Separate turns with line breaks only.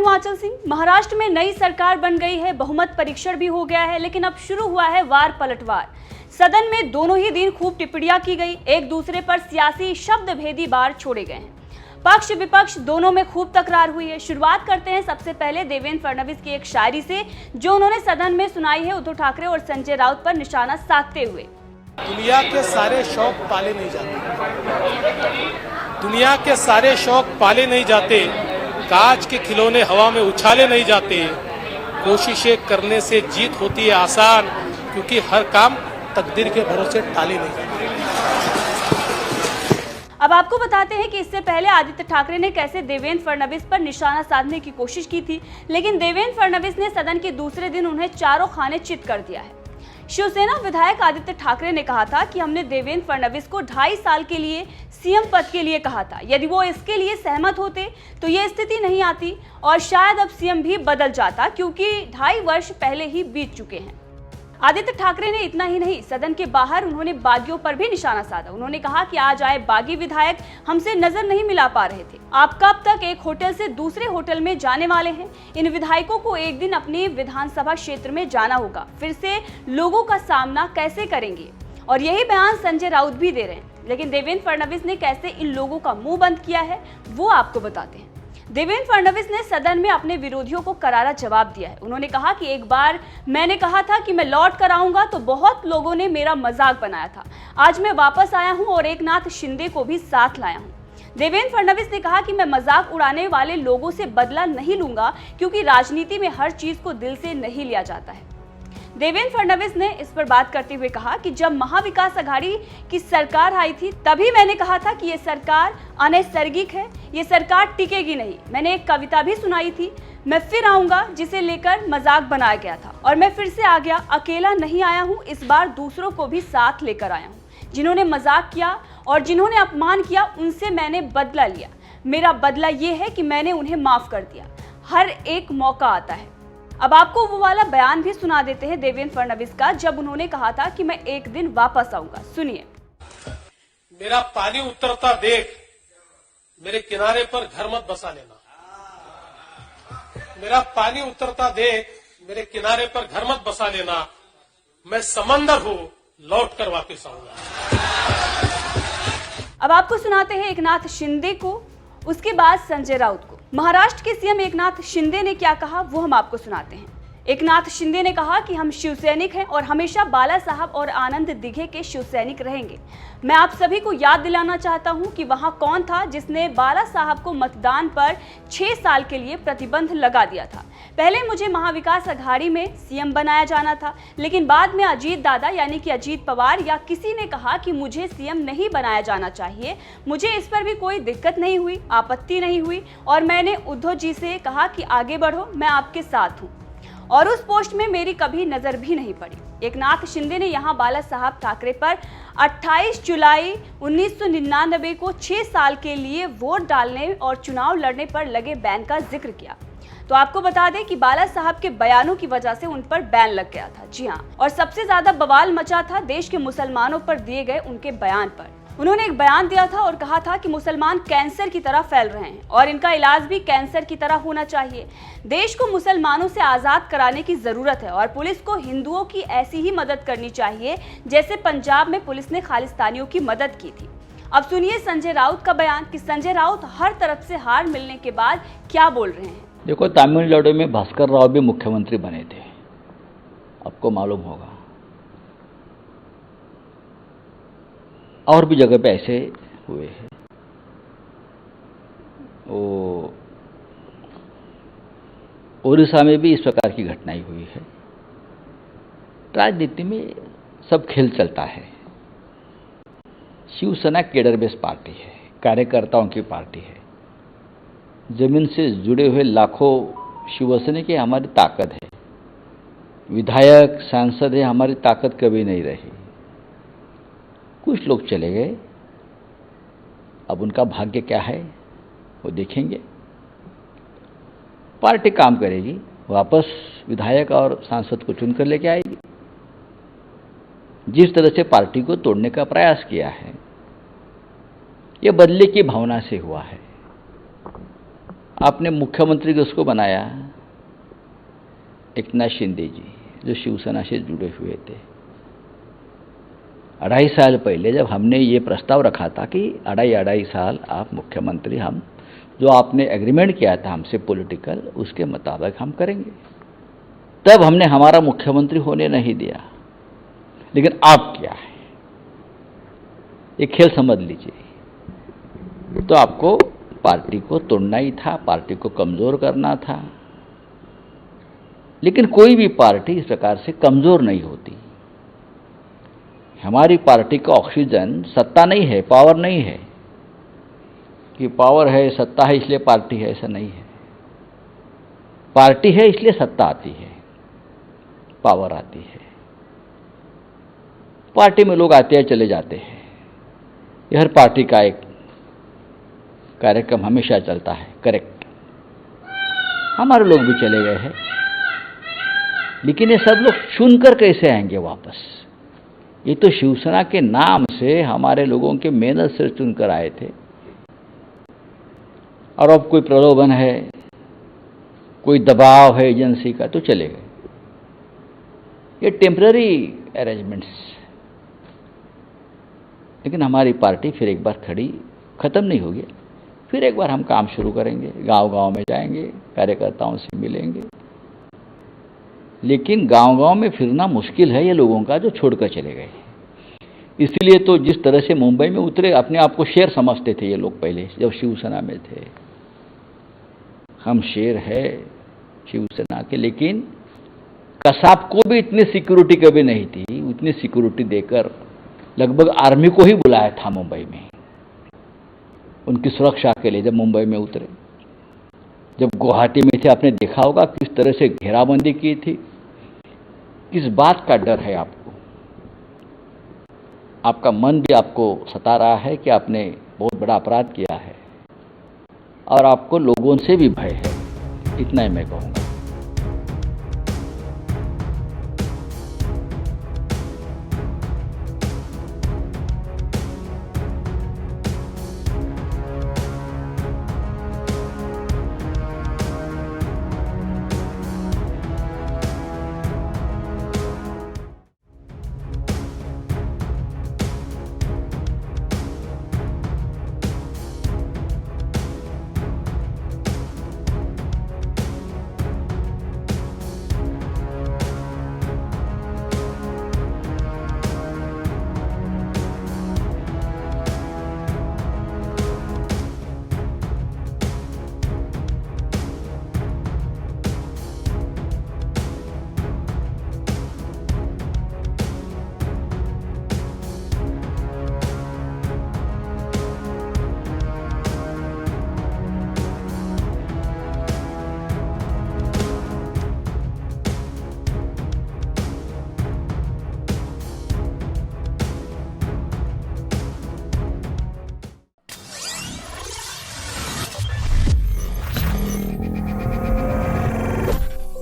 हूं आंचल सिंह। महाराष्ट्र में नई सरकार बन गई है, बहुमत परीक्षण भी हो गया है, लेकिन अब शुरू हुआ है वार पलटवार। सदन में दोनों ही दिन खूब टिप्पणियां की गई, एक दूसरे पर सियासी शब्द भेदी बार छोड़े गए हैं। पक्ष विपक्ष दोनों में खूब तकरार हुई है। शुरुआत करते हैं सबसे पहले देवेंद्र फडणवीस की एक शायरी से, जो उन्होंने सदन में सुनाई है उद्धव ठाकरे और संजय राउत पर निशाना साधते हुए।
दुनिया के सारे शौक पाले नहीं जाते, दुनिया के सारे शौक पाले नहीं जाते, कांच के खिलौने हवा में उछाले नहीं जाते। कोशिशें करने से जीत होती है आसान, क्योंकि हर काम तकदीर के भरोसे टाले नहीं जाते।
अब आपको बताते हैं कि इससे पहले आदित्य ठाकरे ने कैसे देवेंद्र फडणवीस पर निशाना साधने की कोशिश की थी, लेकिन देवेंद्र फडणवीस ने सदन के दूसरे दिन उन्हें चारों खाने चित कर दिया है। शिवसेना विधायक आदित्य ठाकरे ने कहा था कि हमने देवेंद्र फडणवीस को 2.5 साल के लिए सीएम पद के लिए कहा था। यदि वो इसके लिए सहमत होते तो ये स्थिति नहीं आती और शायद अब सीएम भी बदल जाता, क्योंकि 2.5 वर्ष पहले ही बीत चुके हैं। आदित्य ठाकरे ने इतना ही नहीं, सदन के बाहर उन्होंने बागियों पर भी निशाना साधा। उन्होंने कहा कि आज आए बागी विधायक हमसे नजर नहीं मिला पा रहे थे। आप कब तक एक होटल से दूसरे होटल में जाने वाले हैं? इन विधायकों को एक दिन अपने विधानसभा क्षेत्र में जाना होगा, फिर से लोगों का सामना कैसे करेंगे? और यही बयान संजय राउत भी दे रहे हैं। लेकिन देवेंद्र फडणवीस ने कैसे इन लोगों का मुंह बंद किया है, वो आपको बताते हैं। देवेंद्र फडणवीस ने सदन में अपने विरोधियों को करारा जवाब दिया है। उन्होंने कहा कि एक बार मैंने कहा था कि मैं लौट कर आऊंगा तो बहुत लोगों ने मेरा मजाक बनाया था। आज मैं वापस आया हूं और एकनाथ शिंदे को भी साथ लाया हूं। देवेंद्र फडणवीस ने कहा कि मैं मजाक उड़ाने वाले लोगों से बदला नहीं लूंगा, क्योंकि राजनीति में हर चीज को दिल से नहीं लिया जाता है। देवेंद्र फडणवीस ने इस पर बात करते हुए कहा कि जब महाविकास आघाड़ी की सरकार आई थी तभी मैंने कहा था कि ये सरकार अनैसर्गिक है, ये सरकार टिकेगी नहीं। मैंने एक कविता भी सुनाई थी, मैं फिर आऊंगा, जिसे लेकर मजाक बनाया गया था और मैं फिर से आ गया। अकेला नहीं आया हूं, इस बार दूसरों को भी साथ लेकर आया हूं। जिन्होंने मजाक किया और जिन्होंने अपमान किया उनसे मैंने बदला लिया। मेरा बदला ये है कि मैंने उन्हें माफ कर दिया। हर एक मौका आता है। अब आपको वो वाला बयान भी सुना देते हैं देवेंद्र फडणवीस का, जब उन्होंने कहा था कि मैं एक दिन वापस आऊंगा। सुनिए।
मेरा पानी उतरता देख मेरे किनारे पर घर मत बसा लेना। मेरा पानी उतरता देख मेरे किनारे पर घर मत बसा लेना। मैं समंदर हूं, लौट कर वापस आऊंगा।
अब आपको सुनाते हैं एकनाथ शिंदे को, उसके बाद संजय राउत को। महाराष्ट्र के सीएम एकनाथ शिंदे ने क्या कहा वो हम आपको सुनाते हैं। एकनाथ शिंदे ने कहा कि हम शिवसैनिक हैं और हमेशा बाला साहब और आनंद दिघे के शिवसैनिक रहेंगे। मैं आप सभी को याद दिलाना चाहता हूं कि वहां कौन था जिसने बाला साहब को मतदान पर 6 साल के लिए प्रतिबंध लगा दिया था। पहले मुझे महाविकास आघाड़ी में सीएम बनाया जाना था, लेकिन बाद में अजीत दादा यानी कि अजीत पवार या किसी ने कहा कि मुझे सीएम नहीं बनाया जाना चाहिए। मुझे इस पर भी कोई दिक्कत नहीं हुई, आपत्ति नहीं हुई और मैंने उद्धव जी से कहा कि आगे बढ़ो, मैं आपके साथ हूँ, और उस पोस्ट में मेरी कभी नजर भी नहीं पड़ी। एकनाथ शिंदे ने यहां बाला साहब ठाकरे पर 28 जुलाई 1999 को 6 साल के लिए वोट डालने और चुनाव लड़ने पर लगे बैन का जिक्र किया। तो आपको बता दें कि बाला साहब के बयानों की वजह से उन पर बैन लग गया था। जी हाँ, और सबसे ज्यादा बवाल मचा था देश के मुसलमानों पर दिए गए उनके बयान पर। उन्होंने एक बयान दिया था और कहा था कि मुसलमान कैंसर की तरह फैल रहे हैं और इनका इलाज भी कैंसर की तरह होना चाहिए। देश को मुसलमानों से आज़ाद कराने की ज़रूरत है और पुलिस को हिंदुओं की ऐसी ही मदद करनी चाहिए जैसे पंजाब में पुलिस ने खालिस्तानियों की मदद की थी। अब सुनिए संजय राउत का बयान कि संजय राउत हर तरफ से हार मिलने के बाद क्या बोल रहे हैं।
देखो, तमिलनाडु में भास्कर राव भी मुख्यमंत्री बने थे, आपको मालूम होगा, और भी जगह पे ऐसे हुए हैं। उड़ीसा में भी इस प्रकार की घटनाएं हुई है। राजनीति में सब खेल चलता है। शिवसेना केडर बेस पार्टी है, कार्यकर्ताओं की पार्टी है। जमीन से जुड़े हुए लाखों शिवसैनिक की हमारी ताकत है। विधायक सांसद है, हमारी ताकत कभी नहीं रही। कुछ लोग चले गए, अब उनका भाग्य क्या है वो देखेंगे। पार्टी काम करेगी, वापस विधायक और सांसद को चुनकर लेके आएगी। जिस तरह से पार्टी को तोड़ने का प्रयास किया है, ये बदले की भावना से हुआ है। आपने मुख्यमंत्री किसको बनाया? एकनाथ शिंदे जी, जो शिवसेना से जुड़े हुए थे। 2.5 साल पहले जब हमने ये प्रस्ताव रखा था कि 2.5 साल आप मुख्यमंत्री, हम जो आपने एग्रीमेंट किया था हमसे पॉलिटिकल, उसके मुताबिक हम करेंगे, तब हमने हमारा मुख्यमंत्री होने नहीं दिया। लेकिन आप क्या है, ये खेल समझ लीजिए। तो आपको पार्टी को तोड़ना ही था, पार्टी को कमज़ोर करना था। लेकिन कोई भी पार्टी इस प्रकार से कमज़ोर नहीं होती। हमारी पार्टी का ऑक्सीजन सत्ता नहीं है, पावर नहीं है कि पावर है, सत्ता है इसलिए पार्टी है, ऐसा नहीं है। पार्टी है इसलिए सत्ता आती है, पावर आती है। पार्टी में लोग आते हैं चले जाते हैं, ये हर पार्टी का एक कार्यक्रम हमेशा चलता है, करेक्ट। हमारे लोग भी चले गए हैं, लेकिन ये सब लोग चुनकर कैसे आएंगे वापस? ये तो शिवसेना के नाम से हमारे लोगों के मेहनत से चुनकर आए थे, और अब कोई प्रलोभन है, कोई दबाव है एजेंसी का, तो चले गए। ये टेम्पररी अरेंजमेंट्स। लेकिन हमारी पार्टी फिर एक बार खड़ी, खत्म नहीं होगी, फिर एक बार हम काम शुरू करेंगे, गांव-गांव में जाएंगे, कार्यकर्ताओं से मिलेंगे। लेकिन गांव-गांव में फिरना मुश्किल है ये लोगों का, जो छोड़कर चले गए। इसलिए तो जिस तरह से मुंबई में उतरे, अपने आप को शेर समझते थे ये लोग पहले जब शिवसेना में थे। हम शेर है शिवसेना के, लेकिन कसाब को भी इतनी सिक्योरिटी कभी नहीं थी। उतनी सिक्योरिटी देकर लगभग आर्मी को ही बुलाया था मुंबई में, उनकी सुरक्षा के लिए। जब मुंबई में उतरे, जब गुवाहाटी में थे, आपने देखा होगा किस तरह से घेराबंदी की थी। किस बात का डर है आपको? आपका मन भी आपको सता रहा है कि आपने बहुत बड़ा अपराध किया है, और आपको लोगों से भी भय है। इतना ही मैं कहूँगा।